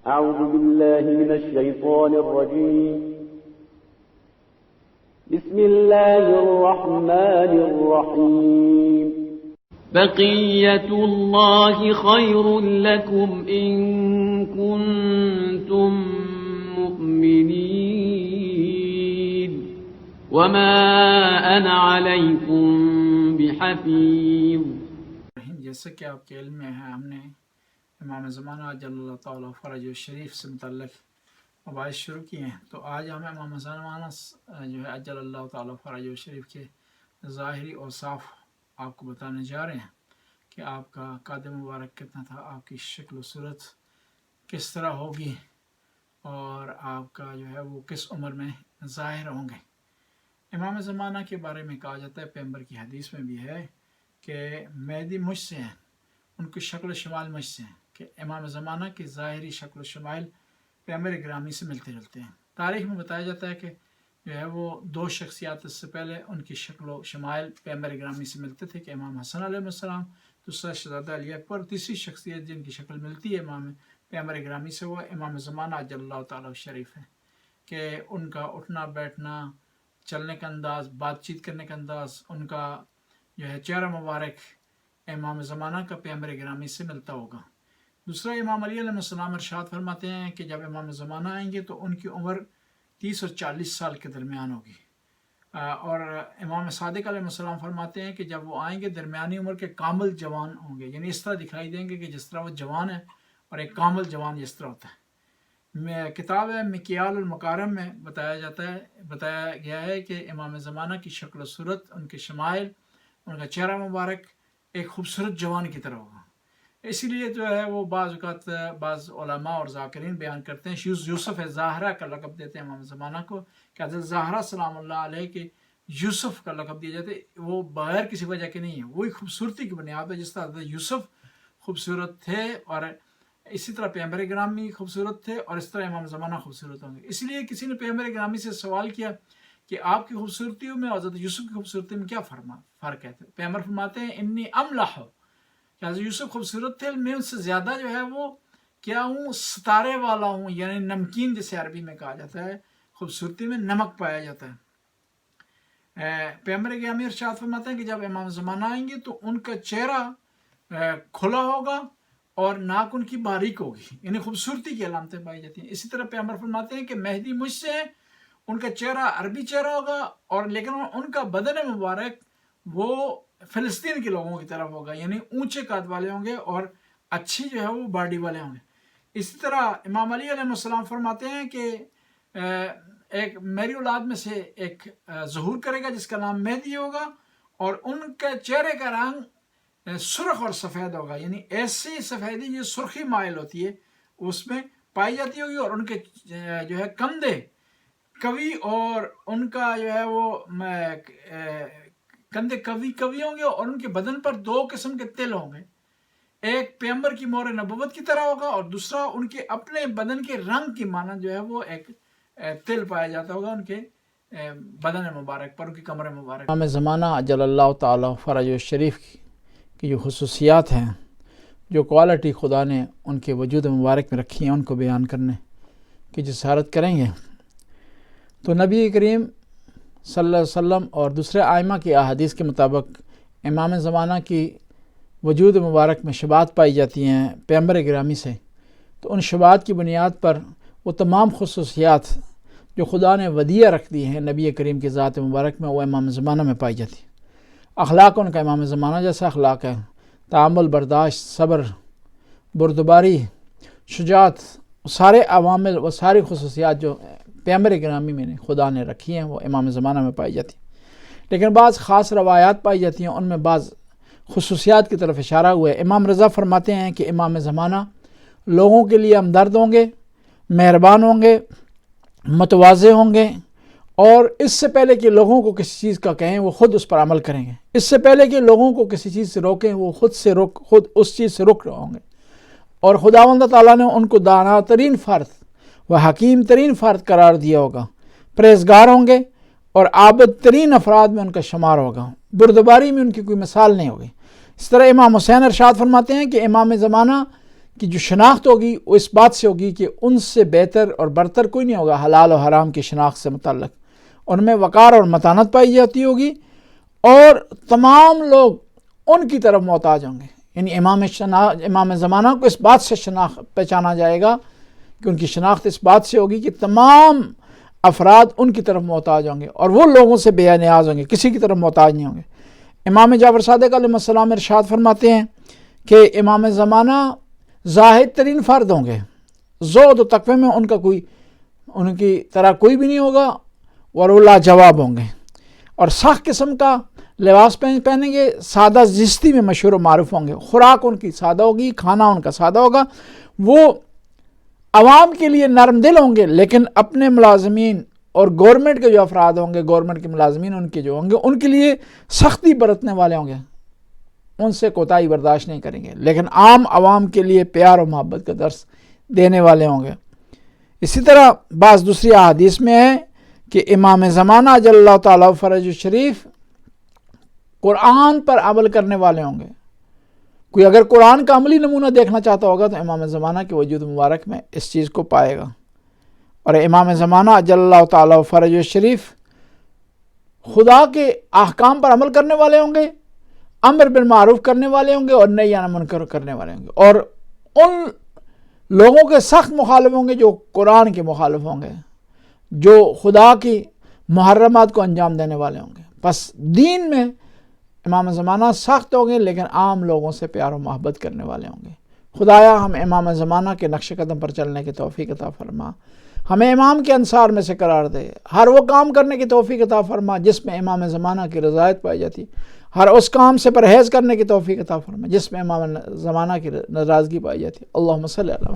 أعوذ بالله من الشيطان الرجيم بسم الله الرحمن الرحيم بقية الله خير لكم إن كنتم مؤمنين وما أنا عليكم بحفيظ. جیسا کہ آپ کے علم میں ہے، ہم نے امام زمانہ جل اللہ تعالیٰ فرج شریف سے متعلق مباحث شروع کیے ہیں، تو آج ہم امام زمانہ جو ہے جل اللہ تعالیٰ فرج شریف کے ظاہری اوصاف آپ کو بتانے جا رہے ہیں کہ آپ کا قد مبارک کتنا تھا، آپ کی شکل و صورت کس طرح ہوگی، اور آپ کا جو ہے وہ کس عمر میں ظاہر ہوں گے۔ امام زمانہ کے بارے میں کہا جاتا ہے، پیغمبر کی حدیث میں بھی ہے کہ مہدی مجھ سے ہیں، ان کی شکل و شمال مجھ سے ہیں، کہ امام زمانہ کی ظاہری شکل و شمال پیغمبر گرامی سے ملتے جلتے ہیں۔ تاریخ میں بتایا جاتا ہے کہ جو ہے وہ دو شخصیات اس سے پہلے ان کی شکل و شمائل پیغمبر گرامی سے ملتے تھے، کہ امام حسن علیہ السلام، دوسرا شہزادہ علی اکبر، تیسری شخصیت جن کی شکل ملتی ہے امام پیغمبر گرامی سے وہ امام زمانہ جل اللہ تعالیٰ شریف ہے، کہ ان کا اٹھنا بیٹھنا، چلنے کا انداز، بات چیت کرنے کا انداز، ان کا جو ہے چہرہ مبارک امام زمانہ کا پیغمبر گرامی سے ملتا ہوگا۔ دوسرا، امام علی علیہ السلام ارشاد فرماتے ہیں کہ جب امام زمانہ آئیں گے تو ان کی عمر 30 اور 40 سال کے درمیان ہوگی، اور امام صادق علیہ السلام فرماتے ہیں کہ جب وہ آئیں گے درمیانی عمر کے کامل جوان ہوں گے، یعنی اس طرح دکھائی دیں گے کہ جس طرح وہ جوان ہے، اور ایک کامل جوان جس طرح ہوتا ہے۔ کتاب مکیال المکارم میں بتایا گیا ہے کہ امام زمانہ کی شکل و صورت، ان کے شمائل، ان کا چہرہ مبارک ایک خوبصورت جوان کی طرح ہوگا۔ اسی لیے جو ہے وہ بعض اوقات بعض علماء اور ذاکرین بیان کرتے ہیں، یوسف زہرا کا لقب دیتے ہیں امام زمانہ کو، کہ حضرت زہرا سلام اللہ علیہ کے یوسف کا لقب دیا جاتا ہے، وہ بغیر کسی وجہ کے نہیں ہے، وہی خوبصورتی کی بنیاد ہے، جس طرح حضرت یوسف خوبصورت تھے اور اسی طرح پیغمبر گرامی خوبصورت تھے، اور اس طرح امام زمانہ خوبصورت ہوں گے۔ اسی لیے کسی نے پیغمبر گرامی سے سوال کیا کہ آپ کی خوبصورتیوں میں اور حضرت یوسف کی خوبصورتی میں کیا فرق ہے؟ پیغمبر فرماتے ہیں انی املح، کہ حضرت یوسف خوبصورت تھے، میں ان سے زیادہ جو ہے وہ کیا ہوں، ستارے والا ہوں، یعنی نمکین جسے عربی میں کہا جاتا ہے، خوبصورتی میں نمک پایا جاتا ہے۔ پیغمبر گرامی ارشاد فرماتے ہیں کہ جب امام زمانہ آئیں گے تو ان کا چہرہ کھلا ہوگا اور ناک ان کی باریک ہوگی، یعنی خوبصورتی کی علامتیں پائی جاتی ہیں۔ اسی طرح پیغمبر فرماتے ہیں کہ مہدی مجھ سے ہیں، ان کا چہرہ عربی چہرہ ہوگا، اور لیکن ان کا بدن مبارک وہ فلسطین کے لوگوں کی طرف ہوگا، یعنی اونچے قد والے ہوں گے اور اچھی جو ہے وہ باڈی والے ہوں گے۔ اسی طرح امام علی علیہ السلام فرماتے ہیں کہ ایک میری اولاد میں سے ایک ظہور کرے گا جس کا نام مہدی ہوگا، اور ان کے چہرے کا رنگ سرخ اور سفید ہوگا، یعنی ایسی سفیدی جو سرخی مائل ہوتی ہے اس میں پائی جاتی ہوگی، اور ان کے جو ہے کندھے کوی، اور ان کا جو ہے وہ کندھے کوی ہوں گے، اور ان کے بدن پر دو قسم کے تل ہوں گے، ایک پیغمبر کی مہر نبوت کی طرح ہوگا، اور دوسرا ان کے اپنے بدن کے رنگ کی مانند جو ہے وہ ایک تل پایا جاتا ہوگا ان کے بدن مبارک پر، ان کی کمر مبارک۔ امام زمانہ جل اللہ تعالیٰ فرج شریف کی جو خصوصیات ہیں، جو کوالٹی خدا نے ان کے وجود مبارک میں رکھی ہیں، ان کو بیان کرنے کی جسارت کریں گے تو نبی کریم صلی اللہ علیہ وسلم اور دوسرے ائمہ کی احادیث کے مطابق امام زمانہ کی وجود مبارک میں شباہت پائی جاتی ہیں پیغمبر گرامی سے، تو ان شباہت کی بنیاد پر وہ تمام خصوصیات جو خدا نے ودیعہ رکھ دی ہیں نبی کریم کی ذات مبارک میں، وہ امام زمانہ میں پائی جاتی ہے۔ اخلاق ان کا امام زمانہ جیسا اخلاق ہے، تحمل، برداشت، صبر، بردباری، شجاعت، سارے عوامل و ساری خصوصیات جو پیغمبر گرامی میں خدا نے رکھی ہیں وہ امام زمانہ میں پائی جاتی ہیں۔ لیکن بعض خاص روایات پائی جاتی ہیں، ان میں بعض خصوصیات کی طرف اشارہ ہوا ہے۔ امام رضا فرماتے ہیں کہ امام زمانہ لوگوں کے لیے ہمدرد ہوں گے، مہربان ہوں گے، متواضع ہوں گے، اور اس سے پہلے کہ لوگوں کو کسی چیز کا کہیں وہ خود اس پر عمل کریں گے، اس سے پہلے کہ لوگوں کو کسی چیز سے روکیں وہ خود اس چیز سے رک رہے ہوں گے، اور خداوند تعالیٰ نے ان کو دانا ترین فرد و حکیم ترین فرد قرار دیا ہوگا، پرہیزگار ہوں گے، اور عابد ترین افراد میں ان کا شمار ہوگا، بردباری میں ان کی کوئی مثال نہیں ہوگی۔ اس طرح امام حسین ارشاد فرماتے ہیں کہ امام زمانہ کی جو شناخت ہوگی وہ اس بات سے ہوگی کہ ان سے بہتر اور برتر کوئی نہیں ہوگا حلال و حرام کی شناخت سے متعلق، ان میں وقار اور متانت پائی جاتی ہوگی، اور تمام لوگ ان کی طرف محتاج ہوں گے، یعنی امام زمانہ کو اس بات سے پہچانا جائے گا کہ ان کی شناخت اس بات سے ہوگی کہ تمام افراد ان کی طرف محتاج ہوں گے، اور وہ لوگوں سے بے نیاز ہوں گے، کسی کی طرف محتاج نہیں ہوں گے۔ امام جعفر صادق علیہ السلام ارشاد فرماتے ہیں کہ امام زمانہ زاہد ترین فرد ہوں گے، زہد و تقوی میں ان کی طرح کوئی بھی نہیں ہوگا، اور وہ لاجواب ہوں گے، اور سخت قسم کا لباس پہنیں گے، سادہ زیستی میں مشہور و معروف ہوں گے، خوراک ان کی سادہ ہوگی، کھانا ان کا سادہ ہوگا، وہ عوام کے لیے نرم دل ہوں گے، لیکن اپنے ملازمین اور گورنمنٹ کے جو افراد ہوں گے، گورنمنٹ کے ملازمین ان کے جو ہوں گے، ان کے لیے سختی برتنے والے ہوں گے، ان سے کوتاہی برداشت نہیں کریں گے، لیکن عام عوام کے لیے پیار و محبت کا درس دینے والے ہوں گے۔ اسی طرح بعض دوسری احادیث میں ہے کہ امام زمانہ اجل اللہ تعالیٰ فرج شریف قرآن پر عمل کرنے والے ہوں گے۔ کوئی اگر قرآن کا عملی نمونہ دیکھنا چاہتا ہوگا تو امام زمانہ کے وجود مبارک میں اس چیز کو پائے گا، اور امام زمانہ اجل اللہ تعالیٰ فرج شریف خدا کے احکام پر عمل کرنے والے ہوں گے، امر بالمعروف کرنے والے ہوں گے، اور نہی عن المنکر کرنے والے ہوں گے، اور ان لوگوں کے سخت مخالف ہوں گے جو قرآن کے مخالف ہوں گے، جو خدا کی محرمات کو انجام دینے والے ہوں گے۔ بس دین میں امام زمانہ سخت ہوں گے، لیکن عام لوگوں سے پیار و محبت کرنے والے ہوں گے۔ خدایا ہم امام زمانہ کے نقش قدم پر چلنے کی توفیق عطا فرما، ہمیں امام کے انصار میں سے قرار دے، ہر وہ کام کرنے کی توفیق عطا فرما جس میں امام زمانہ کی رضایت پائی جاتی، ہر اس کام سے پرہیز کرنے کی توفیق عطا فرما جس میں امام زمانہ کی ناراضگی پائی جاتی۔ اللہم صلی اللہ